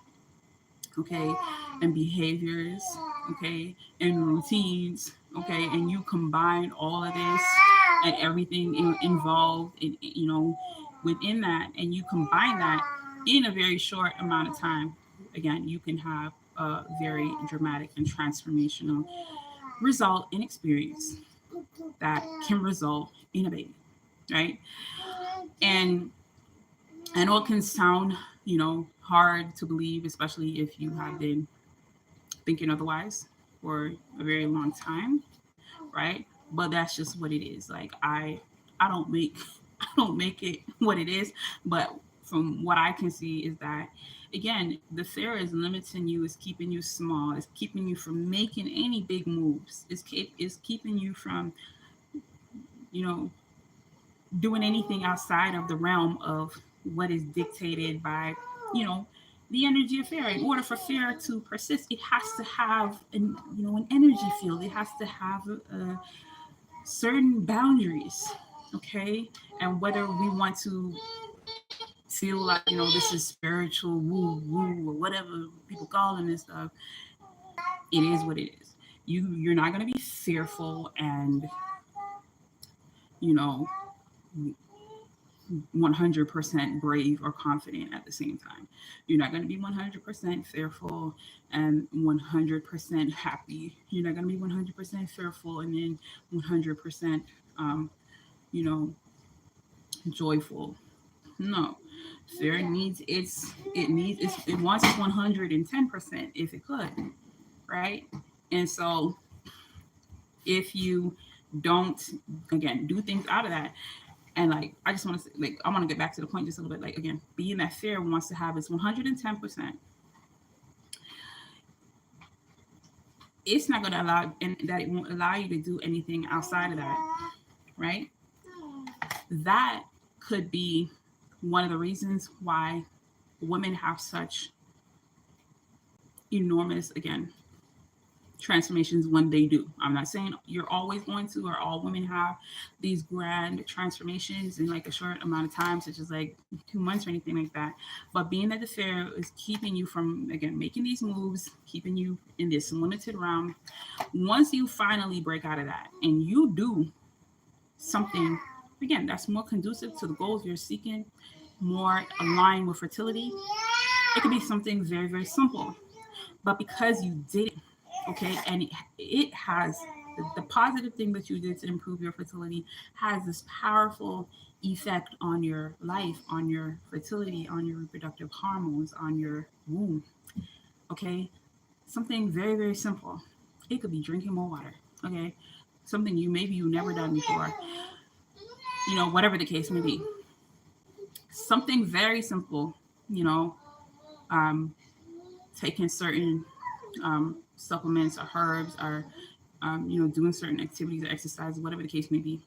okay, and behaviors, okay, and routines, okay, and you combine all of this and everything involved in, you know, within that, and you combine that in a very short amount of time, again, you can have a very dramatic and transformational result in experience that can result in a baby, right? And I know it can sound, you know, hard to believe, especially if you have been thinking otherwise for a very long time, right? But that's just what it is. Like I don't make I don't make it what it is, but from what I can see is that, again, the fear is limiting you, is keeping you small, is keeping you from making any big moves, is keeping you from, you know, doing anything outside of the realm of what is dictated by, you know, the energy of fear. In order for fear to persist, it has to have an energy field. It has to have certain boundaries, okay? And whether we want to feel like, you know, this is spiritual woo woo or whatever people calling this stuff, it is what it is. You're not going to be fearful and, you know, 100% brave or confident at the same time. You're not going to be 100% fearful and 100% happy. You're not going to be 100% fearful and then 100%, you know, joyful. No, fear it wants its 110% if it could, right? And so if you don't, again, do things out of that, and like, I just want to say, like, I want to get back to the point just a little bit. Like, again, being that fear wants to have its 110%. it's not going to allow, and that it won't allow you to do anything outside of that, right? That could be one of the reasons why women have such enormous, again, transformations when they do. I'm not saying you're always going to, or all women have these grand transformations in like a short amount of time, such as like 2 months or anything like that. But being that the fair is keeping you from, again, making these moves, keeping you in this limited realm, once you finally break out of that and you do something, again, that's more conducive to the goals you're seeking, more aligned with fertility, it could be something very, very simple. But because you did it, okay, and it has the positive thing that you did to improve your fertility has this powerful effect on your life, on your fertility, on your reproductive hormones, on your womb. Okay, something very, very simple. It could be drinking more water. Okay, something you never done before. Whatever the case may be. Something very simple. You know, um, taking certain supplements or herbs, or doing certain activities or exercise, whatever the case may be,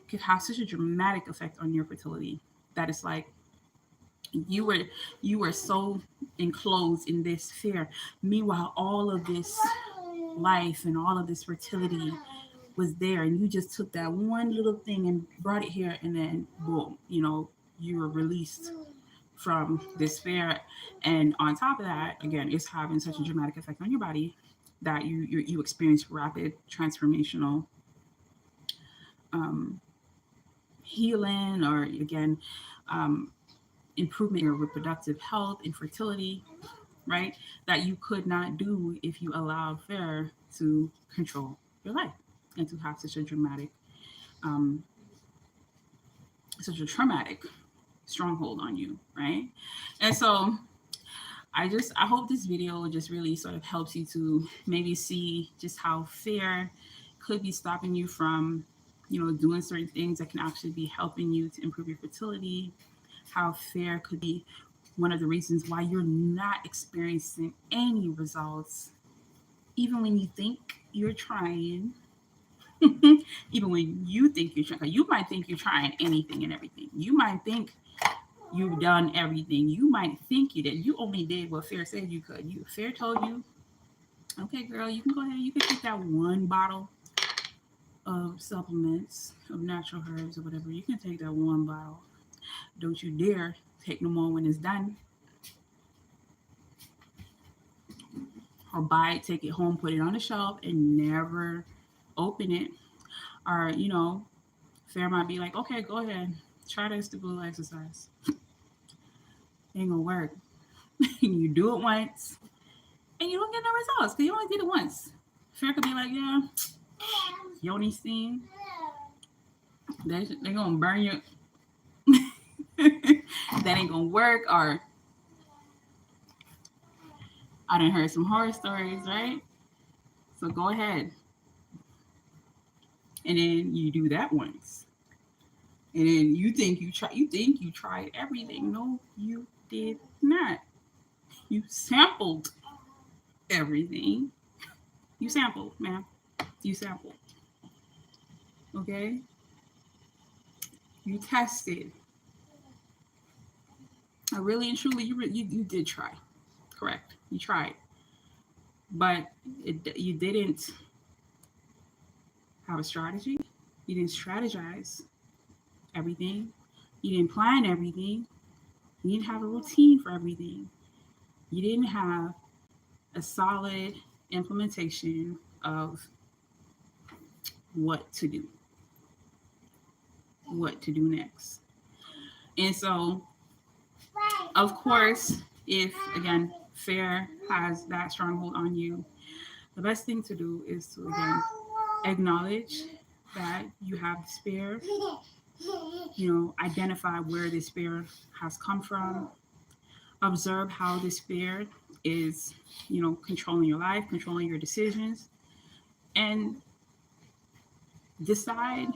could have such a dramatic effect on your fertility that it's like you were so enclosed in this fear. Meanwhile, all of this life and all of this fertility was there, and you just took that one little thing and brought it here, and then boom, you were released from this fear. And on top of that, again, it's having such a dramatic effect on your body that you experience rapid transformational um, healing, or again, um, improvement in your reproductive health and fertility, right? That you could not do if you allowed fear to control your life and to have um, such a traumatic stronghold on you, right? And so I hope this video just really sort of helps you to maybe see just how fear could be stopping you from, doing certain things that can actually be helping you to improve your fertility. How fear could be one of the reasons why you're not experiencing any results, even when you think you're trying. Even when you think you're trying, you might think you're trying anything and everything. You might think you've done everything. You might think you did. You only did what fear said you could. Fear told you, okay, girl, you can go ahead. You can take that one bottle of supplements, of natural herbs or whatever. You can take that one bottle. Don't you dare take no more when it's done. Or buy it, take it home, put it on the shelf, and never open it. Or, fear might be like, okay, go ahead. Try this to exercise. Ain't gonna work. You do it once and you don't get no results because you only did it once. Fear could be like, yeah, yoni steam. They're gonna burn you. That ain't gonna work. Or I done heard some horror stories, right? So go ahead. And then you do that once. And then you think you tried everything. No, you did not. You sampled everything. You sampled, man. You sampled. Okay? You tested. Really and truly, you did try. Correct. You tried. But you didn't have a strategy. You didn't strategize everything. You didn't plan everything. You didn't have a routine for everything. You didn't have a solid implementation of what to do next. And so, of course, if again fear has that stronghold on you, the best thing to do is to again acknowledge that you have despair. Identify where this fear has come from. Observe how this fear is, controlling your life, controlling your decisions, and decide,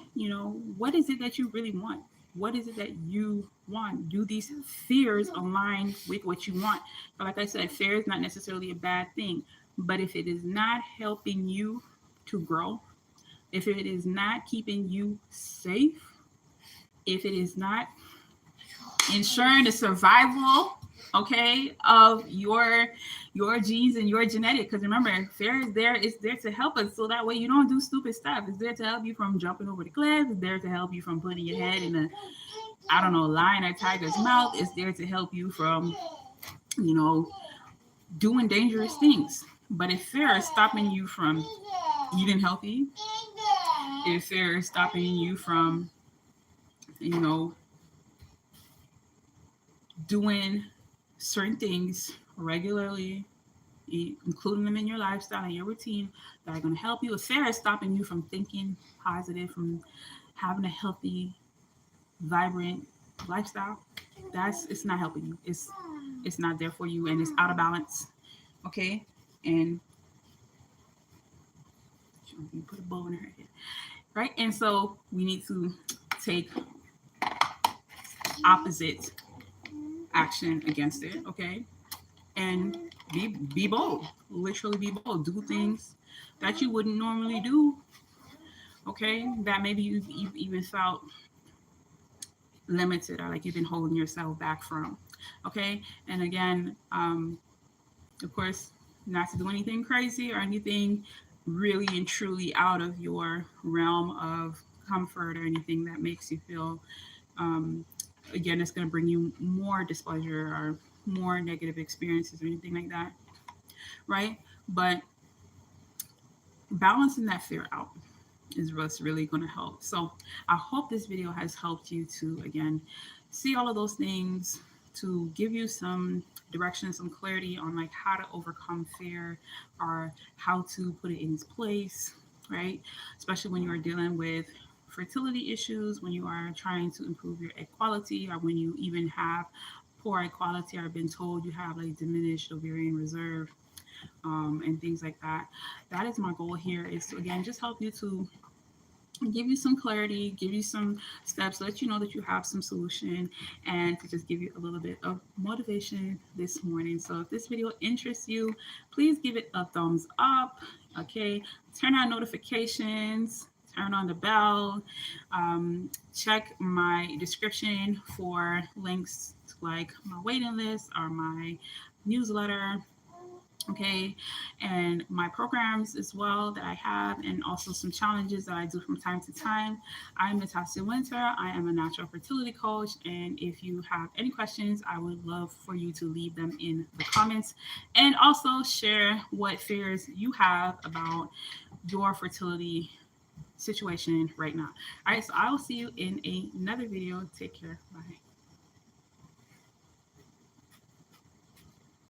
what is it that you really want? What is it that you want? Do these fears align with what you want? But like I said, fear is not necessarily a bad thing, But if it is not helping you to grow, if it is not keeping you safe, if it is not ensuring the survival, okay, of your genes and your genetic, because remember, fear is there to help us, so that way you don't do stupid stuff. It's there to help you from jumping over the cliff. It's there to help you from putting your head in a, I don't know, lion or tiger's mouth. It's there to help you from, you know, doing dangerous things. But if fear is stopping you from eating healthy, if fear is stopping you from, you know, doing certain things regularly, including them in your lifestyle and your routine that are going to help you. If fear is stopping you from thinking positive, from having a healthy, vibrant lifestyle, it's not helping you. It's not there for you, and it's out of balance. Okay, and put a bow in her head, right? And so we need to take opposite action against it. Okay, and be bold. Literally be bold. Do things that you wouldn't normally do. Okay, that maybe you've even felt limited, or like you've been holding yourself back from. Okay, and again, of course, not to do anything crazy or anything really and truly out of your realm of comfort, or anything that makes you feel, again, it's going to bring you more displeasure or more negative experiences or anything like that, right? But balancing that fear out is what's really going to help. So I hope this video has helped you to, again, see all of those things, to give you some direction, some clarity on like how to overcome fear, or how to put it in its place, right? Especially when you are dealing with fertility issues, when you are trying to improve your egg quality, or when you even have poor egg quality, or been told you have like diminished ovarian reserve, and things like that. That is my goal here, is to, again, just help you to give you some clarity, give you some steps, let you know that you have some solution, and to just give you a little bit of motivation this morning. So if this video interests you, please give it a thumbs up. Okay, turn on notifications, turn on the bell, check my description for links to like my waiting list or my newsletter, okay, and my programs as well that I have, and also some challenges that I do from time to time. I'm Nattassia Winter. I am a natural fertility coach, and if you have any questions, I would love for you to leave them in the comments, and also share what fears you have about your fertility situation right now. All right, so I will see you in another video. Take care. Bye.